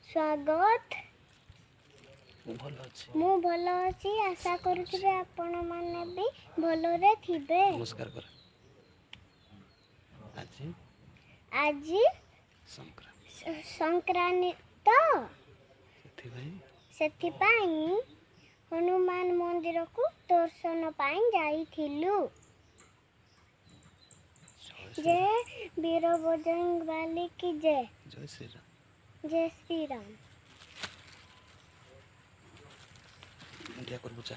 स्वागत। मु भल अच्छी आशा करुवे आपण मैंने भी भलरे थिबे। नमस्कार कर आज संक्रांति संक्रांत से हनुमान मंदिर को दर्शन पाई जाइथिलु। जय वीर बजरंग बली की जय। जय श्री राम। जय श्री राम। इंडिया कर बुझा